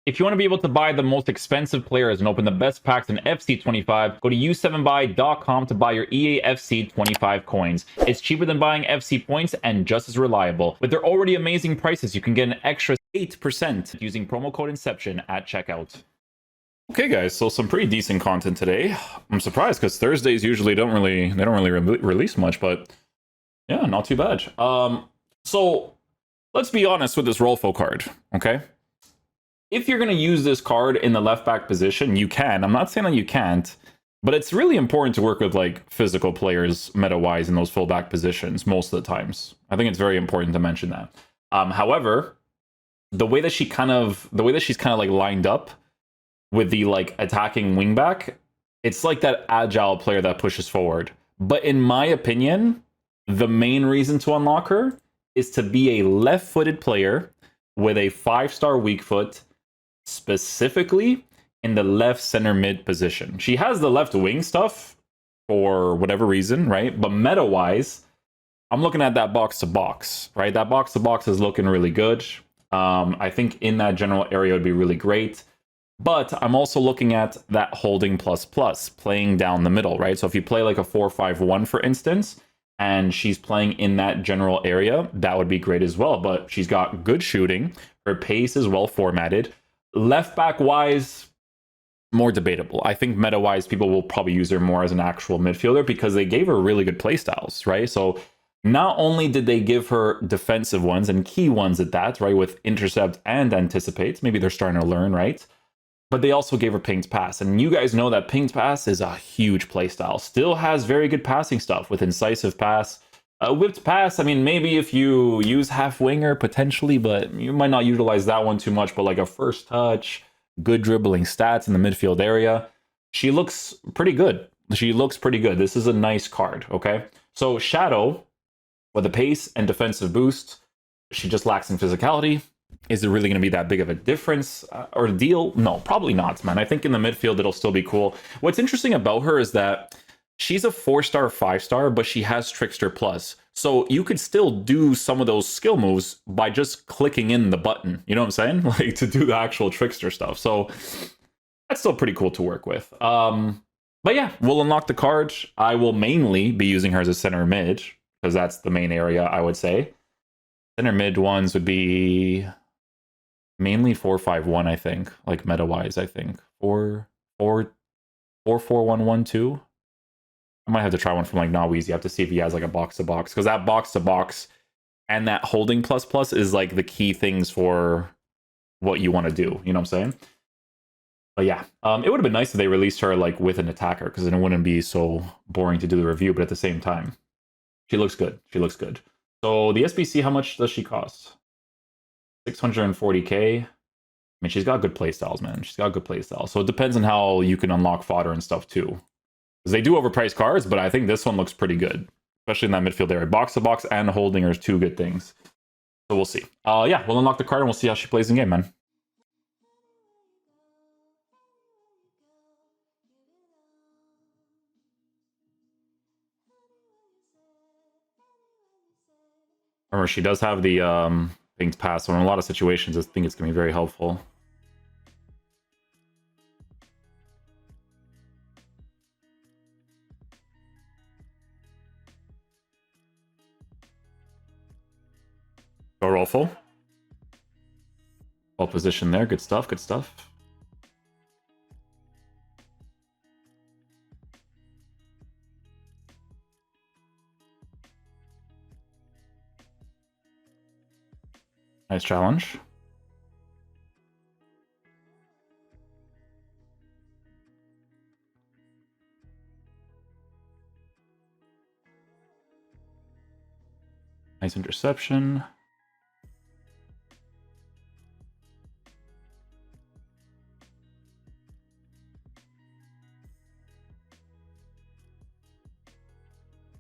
If you want to be able to buy the most expensive players and open the best packs in FC25, go to u7buy.com to buy your EA FC25 coins. It's cheaper than buying FC points and just as reliable. With their already amazing prices, you can get an extra 8% using promo code Inception at checkout. Okay, guys, so some pretty decent content today. I'm surprised because Thursdays usually don't really release much, but yeah, not too bad. So let's be honest with this Rolfo card, okay? If you're going to use this card in the left back position, you can. I'm not saying that you can't, but it's really important to work with like physical players meta-wise in those fullback positions most of the times. I think it's very important to mention that. However, the way that she's kind of like lined up with the like attacking wingback, it's like that agile player that pushes forward. But in my opinion, the main reason to unlock her is to be a left-footed player with a 5-star weak foot, specifically in the left center mid position. She has the left wing stuff for whatever reason, right? But meta-wise, I'm looking at that box-to-box, right? That box-to-box is looking really good. I think in that general area would be really great. But I'm also looking at that holding plus playing down the middle, right? So if you play like a 4-5-1, for instance, and she's playing in that general area, that would be great as well. But she's got good shooting. Her pace is well formatted. Left back wise, more debatable. I think meta wise, people will probably use her more as an actual midfielder because they gave her really good playstyles, right? So not only did they give her defensive ones and key ones at that, right, with intercept and anticipate, maybe they're starting to learn, right? But they also gave her pinged pass. And you guys know that pinged pass is a huge playstyle. Still has very good passing stuff with incisive pass. Whipped pass, I mean, maybe if you use half winger, potentially, but you might not utilize that one too much. But like a first touch, good dribbling stats in the midfield area. She looks pretty good. She looks pretty good. This is a nice card, okay? So Shadow, with a pace and defensive boost, she just lacks in physicality. Is it really going to be that big of a difference or a deal? No, probably not, man. I think in the midfield, it'll still be cool. What's interesting about her is that she's a 4-star, 5-star, but she has Trickster Plus. So you could still do some of those skill moves by just clicking in the button. You know what I'm saying? Like to do the actual Trickster stuff. So that's still pretty cool to work with. But yeah, we'll unlock the card. I will mainly be using her as a center mid because that's the main area, I would say. Center mid ones would be mainly 4-5-1, I think, like meta wise. I think 4-4-1-1-2. I might have to try one from like Nawiz. You have to see if he has like a box to box, because that box to box and that holding plus is like the key things for what you want to do. You know what I'm saying? But yeah, it would have been nice if they released her like with an attacker, because then it wouldn't be so boring to do the review. But at the same time, she looks good. She looks good. So the SBC, how much does she cost? 640k. I mean, she's got good playstyles, man. She's got good playstyles. So it depends on how you can unlock fodder and stuff too. Because they do overprice cards, but I think this one looks pretty good, especially in that midfield area. Box to box and holding are two good things. So we'll see. Yeah, we'll unlock the card and we'll see how she plays in game, man. Remember, she does have the things pass, so in a lot of situations, I think it's going to be very helpful. Go Rolfo. Well positioned there. Good stuff. Good stuff. Nice challenge. Nice interception.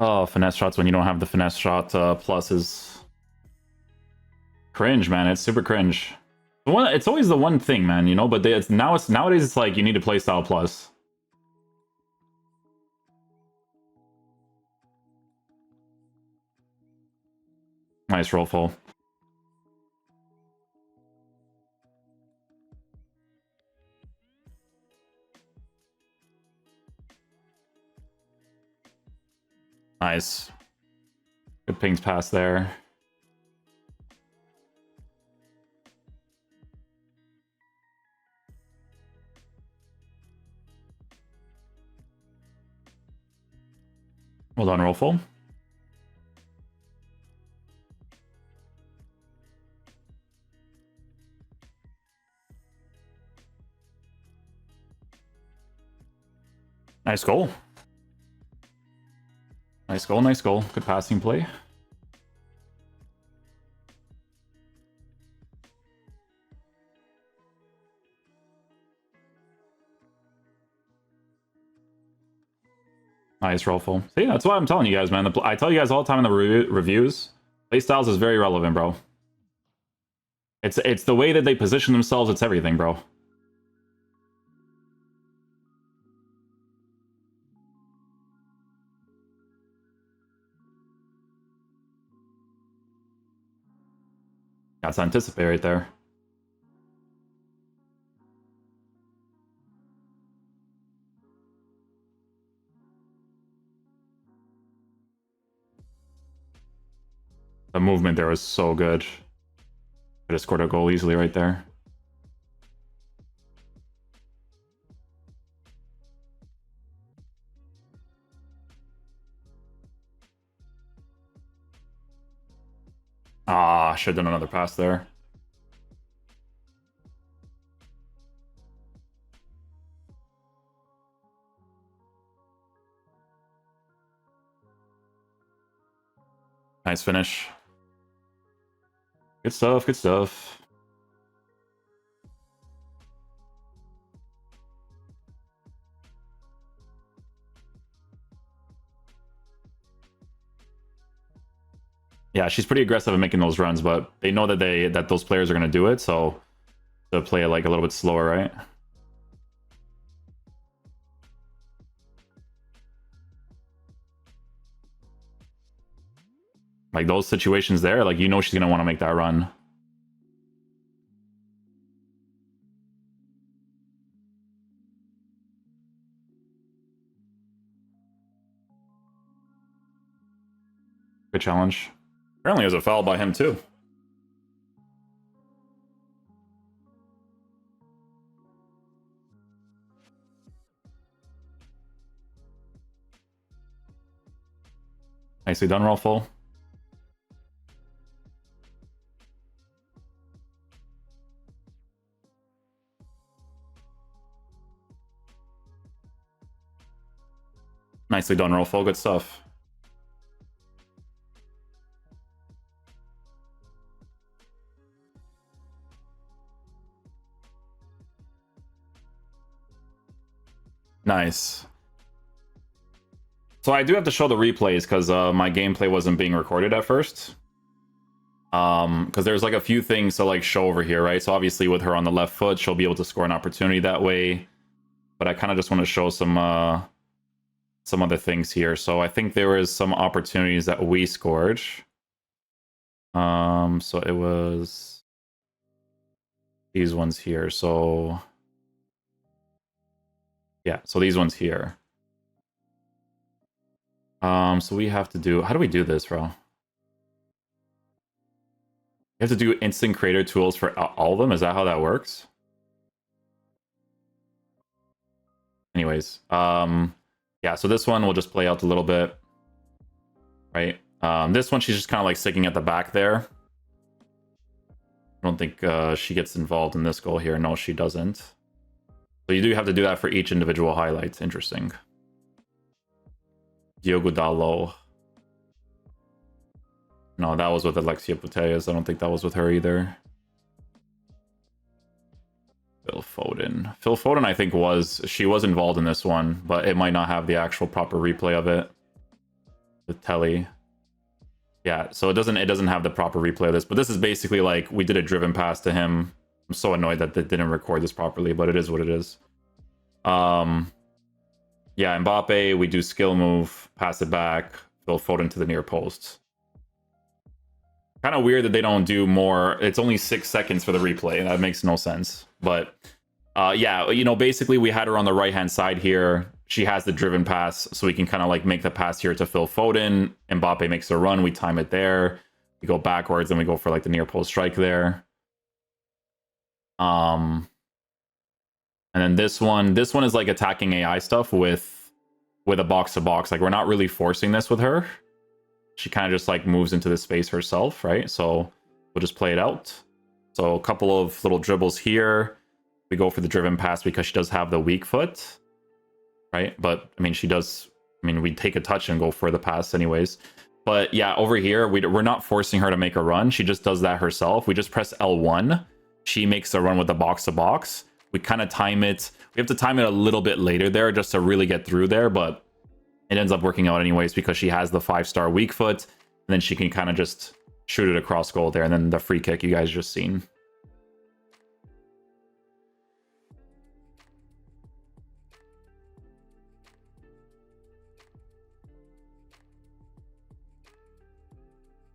Oh, finesse shots when you don't have the finesse shot plus is cringe, man. It's super cringe. It's always the one thing, man, you know, but nowadays it's like you need a playstyle plus. Nice Rolfo. Nice. Good pings pass there. Well done, Rolfo. Nice goal. Nice goal, nice goal. Good passing play. Nice, Rolfo. See, that's why I'm telling you guys, man. I tell you guys all the time in the reviews, playstyles is very relevant, bro. It's the way that they position themselves. It's everything, bro. Got to anticipate right there. The movement there was so good. Could have scored a goal easily right there. Ah, should have done another pass there. Nice finish. Good stuff, good stuff. Yeah, she's pretty aggressive at making those runs, but they know that those players are going to do it, so to play it like a little bit slower, right? Like those situations there, like you know she's going to want to make that run. Good challenge. Apparently it was a foul by him too. Nicely done, Rolfo. Nicely done, Rolfo. Good stuff. Nice. So I do have to show the replays because my gameplay wasn't being recorded at first. Because there's like a few things to like show over here, right? So obviously with her on the left foot, she'll be able to score an opportunity that way. But I kind of just want to show some other things here. So I think there was some opportunities that we scored. So it was these ones here. So yeah, so these ones here. So we have to do, how do we do this, bro? You have to do instant creator tools for all of them? Is that how that works? Anyways, yeah, so this one will just play out a little bit, right? This one, she's just kind of like sticking at the back there. I don't think she gets involved in this goal here. No, she doesn't. So you do have to do that for each individual highlight. Interesting. Diogo Dalot. No, that was with Alexia Putellas. I don't think that was with her either. Phil Foden. Phil Foden, I think, she was involved in this one, but it might not have the actual proper replay of it. The telly. Yeah, so it doesn't have the proper replay of this, but this is basically like we did a driven pass to him. I'm so annoyed that they didn't record this properly, but it is what it is. Yeah, Mbappe, we do skill move, pass it back, Phil Foden to the near post. Kind of weird that they don't do more. It's only 6 seconds for the replay, and that makes no sense. But yeah, you know, basically we had her on the right-hand side here. she has the driven pass, so we can kind of like make the pass here to Phil Foden. Mbappe makes a run, we time it there. We go backwards, and we go for like the near post strike there. And then this one is like attacking AI stuff with a box to box. Like we're not really forcing this with her. She kind of just like moves into the space herself, right? So we'll just play it out. So a couple of little dribbles here. We go for the driven pass because she does have the weak foot, right? But I mean, we take a touch and go for the pass anyways. But yeah, over here, we're not forcing her to make a run. She just does that herself. We just press L1. She makes the run with the box to box. We kind of time it. We have to time it a little bit later there just to really get through there, but it ends up working out anyways because she has the 5-star weak foot, and then she can kind of just shoot it across goal there, and then the free kick you guys just seen.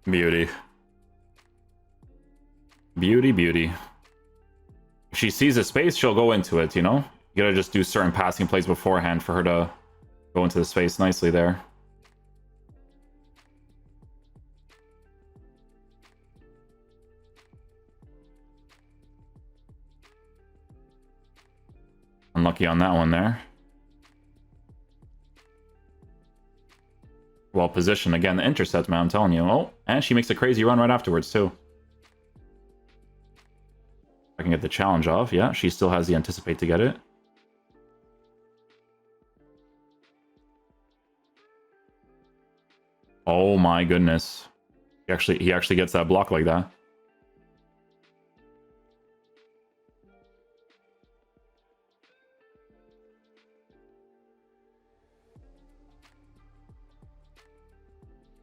Beauty. Beauty, beauty. If she sees a space, she'll go into it, you know? You gotta just do certain passing plays beforehand for her to go into the space nicely there. Unlucky on that one there. Well positioned. Again, the intercept, man, I'm telling you. Oh, and she makes a crazy run right afterwards, too. I can get the challenge off. Yeah, she still has the anticipate to get it. Oh my goodness. He actually gets that block like that.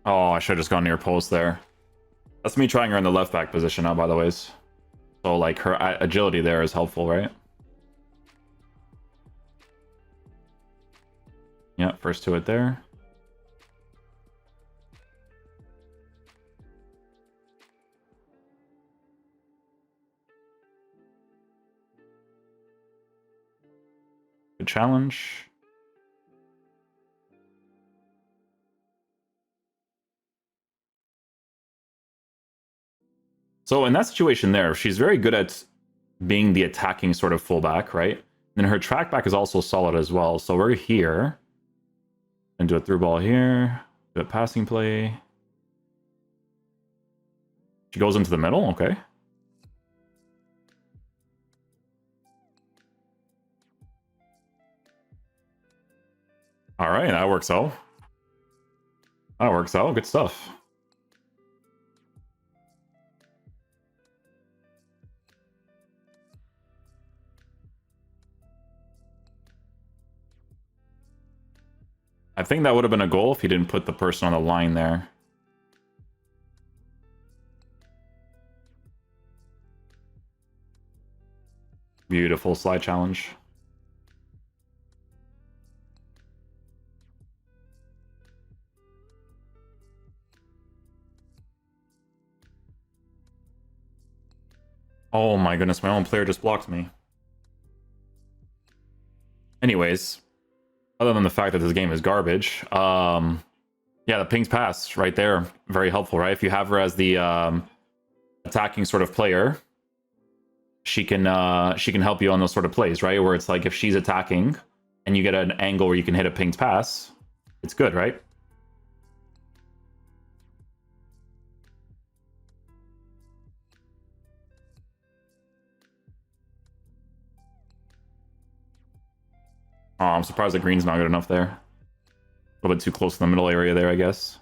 Oh, I should have just gone near post there. That's me trying her in the left back position now, by the way. So, like, her agility there is helpful, right? Yeah, first to it there. Good challenge. So in that situation there, she's very good at being the attacking sort of fullback, right? And her track back is also solid as well. So we're here. And do a through ball here. Do a passing play. She goes into the middle, okay. Alright, that works out. That works out, good stuff. I think that would have been a goal if he didn't put the person on the line there. Beautiful slide challenge. Oh my goodness, my own player just blocked me. Anyways, other than the fact that this game is garbage, yeah, the ping's pass right there, very helpful, right? If you have her as the attacking sort of player, she can help you on those sort of plays, right? Where it's like if she's attacking and you get an angle where you can hit a pinged pass, it's good, right? Oh, I'm surprised the green's not good enough there. A little bit too close to the middle area there, I guess.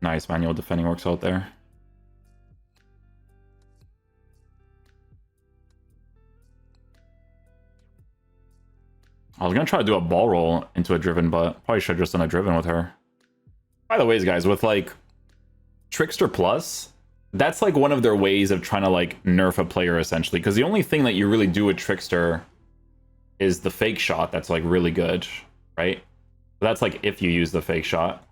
Nice, manual defending works out there. I was going to try to do a ball roll into a driven, but probably should have just done a driven with her. By the ways, guys, with like Trickster Plus, that's like one of their ways of trying to like nerf a player essentially, because the only thing that you really do with Trickster is the fake shot that's like really good, right? But that's like if you use the fake shot.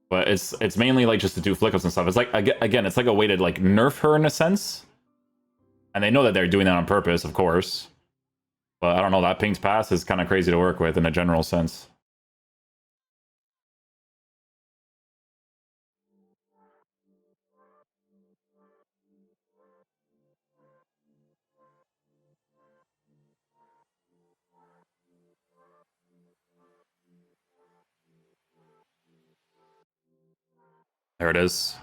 But it's mainly like just to do flick ups and stuff. It's like, again, it's like a way to like nerf her in a sense. And they know that they're doing that on purpose, of course. But I don't know, that pinged pass is kind of crazy to work with in a general sense. There it is.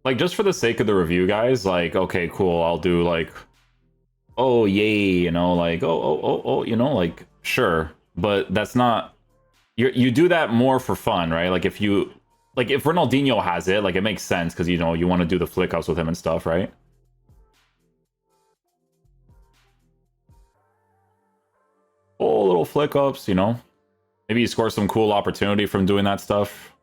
Like, just for the sake of the review, guys, like, okay, cool, I'll do, like, oh, yay, you know, like, oh, you know, like, sure. But that's not... You do that more for fun, right? Like, if you... Like, if Ronaldinho has it, like, it makes sense, because, you know, you want to do the flick ups with him and stuff, right? Oh, little flick ups, you know? Maybe you score some cool opportunity from doing that stuff.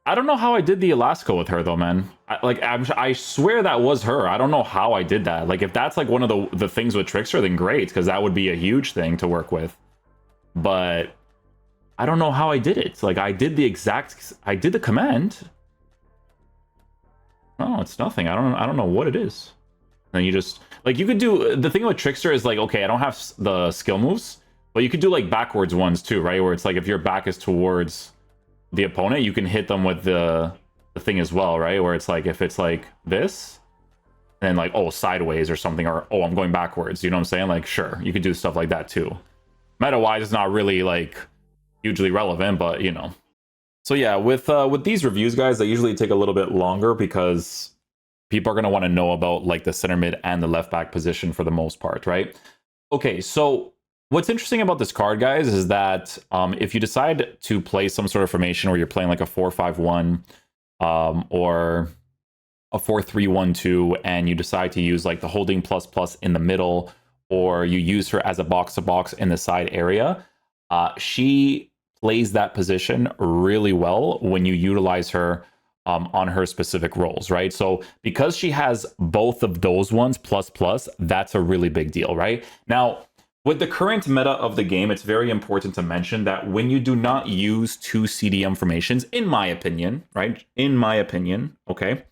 I don't know how I did the Alaska with her though, man. I swear that was her. I don't know how I did that. Like, if that's like one of the things with Trickster, then great, because that would be a huge thing to work with. But I don't know how I did it. Like, I did the command. Oh, it's nothing. I don't know what it is. And you just like, you could do the thing with Trickster is like, okay, I don't have the skill moves, but you could do like backwards ones too, right? Where it's like if your back is towards the opponent, you can hit them with the thing as well, right? Where it's like, if it's like this, and like, oh, sideways or something, or oh, I'm going backwards, you know what I'm saying? Like, sure, you could do stuff like that too. Meta-wise, it's not really like hugely relevant, but you know. So yeah, with these reviews, guys, they usually take a little bit longer because people are going to want to know about like the center mid and the left back position for the most part, right? Okay, so what's interesting about this card, guys, is that if you decide to play some sort of formation where you're playing like a 4-5-1 or a 4-3-1-2, and you decide to use like the holding ++ in the middle, or you use her as a box-to-box in the side area, she plays that position really well when you utilize her on her specific roles, right? So because she has both of those ones ++, that's a really big deal, right? Now, with the current meta of the game, it's very important to mention that when you do not use two CDM formations, in my opinion, right? In my opinion, okay?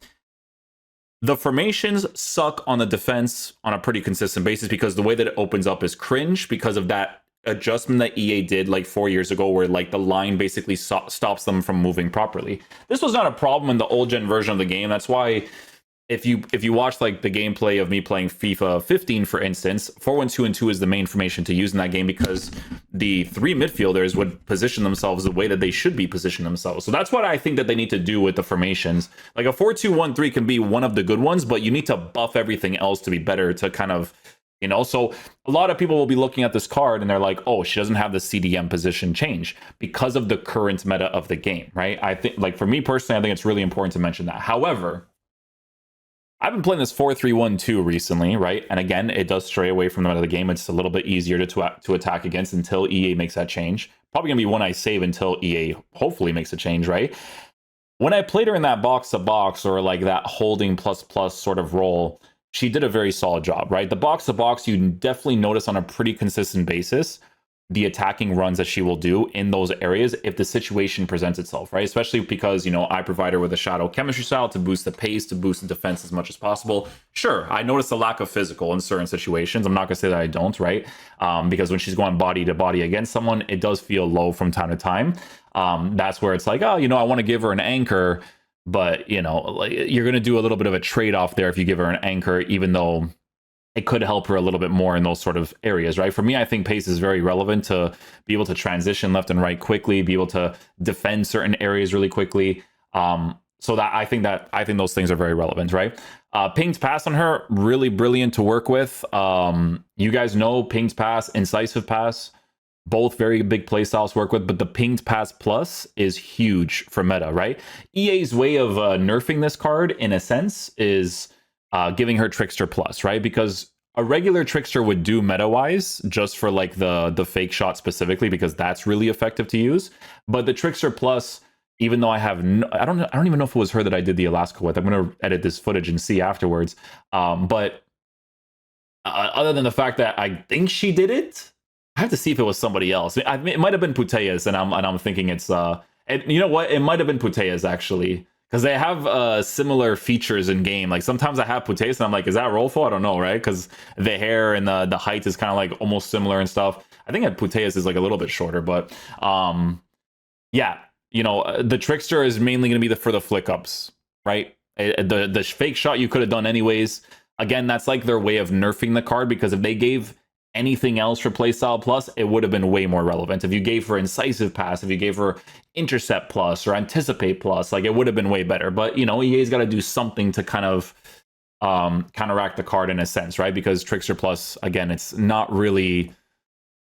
The formations suck on the defense on a pretty consistent basis because the way that it opens up is cringe because of that adjustment that EA did like 4 years ago where like the line basically stops them from moving properly. This was not a problem in the old gen version of the game. That's why if you watch like the gameplay of me playing FIFA 15, for instance, 4-1-2-2 is the main formation to use in that game because the three midfielders would position themselves the way that they should be positioned themselves. So that's what I think that they need to do with the formations. Like a 4-2-1-3 can be one of the good ones, but you need to buff everything else to be better to kind of, you know. So a lot of people will be looking at this card and they're like, oh, she doesn't have the CDM position change because of the current meta of the game, right? I think, like, for me personally, I think it's really important to mention that. However, I've been playing this 4-3-1-2 recently, right? And again, it does stray away from the meta of the game. It's a little bit easier to attack against until EA makes that change. Probably gonna be one I save until EA hopefully makes a change, right? When I played her in that box-to-box or like that holding ++ sort of role, she did a very solid job, right? The box-to-box, you definitely notice on a pretty consistent basis the attacking runs that she will do in those areas if the situation presents itself, right? Especially because, you know, I provide her with a shadow chemistry style to boost the pace, to boost the defense as much as possible. Sure, I notice a lack of physical in certain situations. I'm not gonna say that I don't, right? Because when she's going body to body against someone, it does feel low from time to time. That's where it's like, oh, you know, I want to give her an anchor, but, you know, like, you're going to do a little bit of a trade-off there if you give her an anchor, even though it could help her a little bit more in those sort of areas, right? For me, I think pace is very relevant to be able to transition left and right quickly, be able to defend certain areas really quickly. So that I think those things are very relevant, right? Ping's pass on her, really brilliant to work with. You guys know Ping's pass, incisive pass, both very big playstyles to work with, but the pinged pass plus is huge for meta, right? EA's way of nerfing this card, in a sense, is giving her Trickster Plus, right? Because a regular Trickster would do meta-wise, just for like the fake shot specifically, because that's really effective to use. But the Trickster Plus even though I have I don't even know if it was her that I did the Alaska with. I'm gonna edit this footage and see afterwards. But other than the fact that I think she did it, I have to see if it was somebody else. It might have been Puteas, and I'm thinking it's you know what? It might have been Puteas actually, because they have similar features in game. Like sometimes I have Puteas and I'm like, is that Rolfo? I don't know, right? Because the hair and the height is kind of like almost similar and stuff. I think that Puteas is like a little bit shorter, but yeah, you know, the trickster is mainly going to be for the flick ups, right? The fake shot you could have done anyways. Again, that's like their way of nerfing the card, because if they gave anything else for playstyle plus, it would have been way more relevant. If you gave her incisive pass, if you gave her intercept plus or anticipate plus, like it would have been way better. But you know, EA's got to do something to kind of counteract the card in a sense, right? Because trickster plus, again, it's not really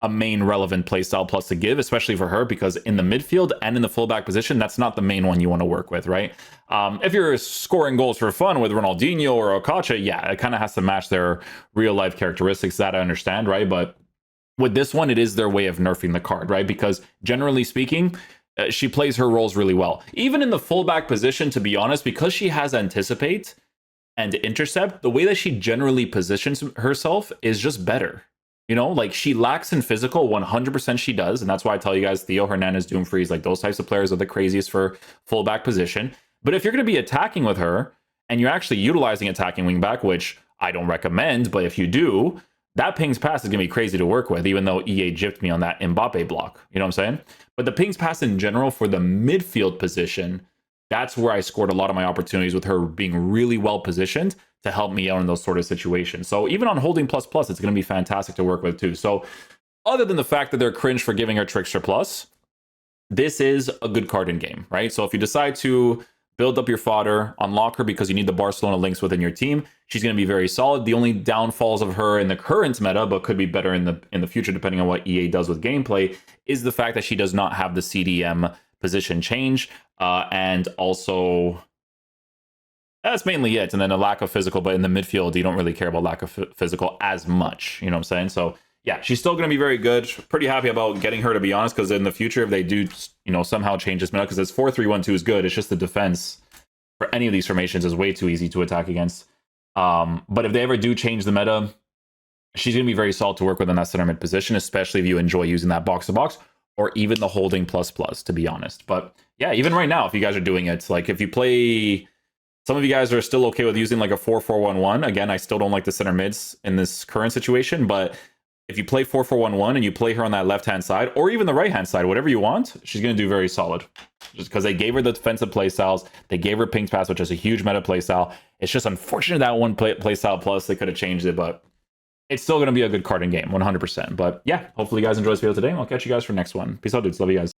a main relevant playstyle plus to give, especially for her, because in the midfield and in the fullback position, that's not the main one you want to work with, right? If you're scoring goals for fun with Ronaldinho or Okacha, yeah, it kind of has to match their real life characteristics. That I understand, right? But with this one, it is their way of nerfing the card, right? Because generally speaking, she plays her roles really well. Even in the fullback position, to be honest, because she has anticipate and intercept, the way that she generally positions herself is just better. You know, like she lacks in physical, 100% she does. And that's why I tell you guys, Theo Hernandez, Doomfreeze, like those types of players are the craziest for fullback position. But if you're going to be attacking with her and you're actually utilizing attacking wingback, which I don't recommend, but if you do, that pings pass is going to be crazy to work with, even though EA gypped me on that Mbappe block. You know what I'm saying? But the pings pass in general for the midfield position, that's where I scored a lot of my opportunities with her being really well positioned to help me out in those sort of situations. So even on holding plus plus, it's going to be fantastic to work with too. So other than the fact that they're cringe for giving her trickster plus, this is a good card in game, right? So if you decide to build up your fodder, unlock her because you need the Barcelona links within your team, she's going to be very solid. The only downfalls of her in the current meta, but could be better in the future depending on what EA does with gameplay, is the fact that she does not have the CDM position change, and also that's mainly it. And then a lack of physical, but in the midfield, you don't really care about lack of physical as much. You know what I'm saying? So yeah, she's still going to be very good. Pretty happy about getting her, to be honest, because in the future, if they do, you know, somehow change this meta, because it's 4-3-1-2 is good. It's just the defense for any of these formations is way too easy to attack against. But if they ever do change the meta, she's going to be very solid to work with in that center mid position, especially if you enjoy using that box to box or even the holding plus plus, to be honest. But yeah, even right now, if you guys are doing it, like if you play, some of you guys are still okay with using like a 4-4-1-1. Again, I still don't like the center mids in this current situation, but if you play 4-4-1-1 and you play her on that left-hand side, or even the right-hand side, whatever you want, she's going to do very solid. Just because they gave her the defensive playstyles, they gave her Ping's Pass, which is a huge meta playstyle. It's just unfortunate that one playstyle plus, they could have changed it, but it's still going to be a good card in game, 100%. But yeah, hopefully you guys enjoyed this video today, and I'll catch you guys for next one. Peace out, dudes. Love you guys.